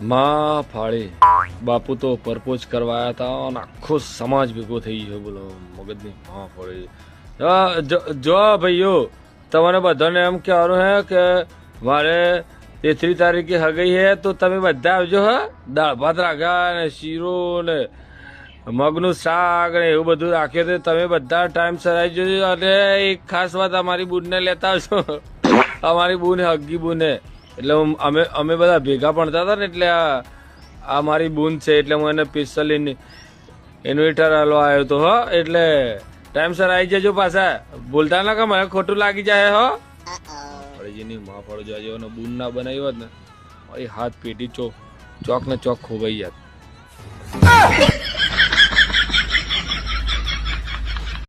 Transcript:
માં ફાળી બાપુ તો પરપોઝ કરવા આવ્યા હતા અને આખો સમાજ ભેગો થઈ ગયો બોલો મગજની માં ફાળી જો ભાઈઓ તમારે બધાને એમ કહેવાનું હે કે મારે 3 તારીખે હગઈ હે તો તમે બધા આવજો હે દાળ ભાત રાખ્યા ને શીરો ને મગનું શાક ને એવું બધું રાખ્યું તો તમે બધા ટાઈમસર આવી જજો અને એક ખાસ વાત અમારી બૂનને લેતા આવશો અમારી બૂન હગી બૂને એટલે અમે બધા ભેગા ભણતા હતા ને એટલે આ મારી બૂન છે એટલે હું એને સ્પેશિયલી ઇન્વિટર હાલવા આવ્યો હતો હો એટલે ટાઈમસર આવી જજો પાછા બોલતા ના કે મને ખોટું લાગી જાય હો ફળીજીની માં ફળજો અને બૂન ના બનાવી હોત ને મારી હાથ પેટી ચોક ને ચોક ખોવાઈ જાત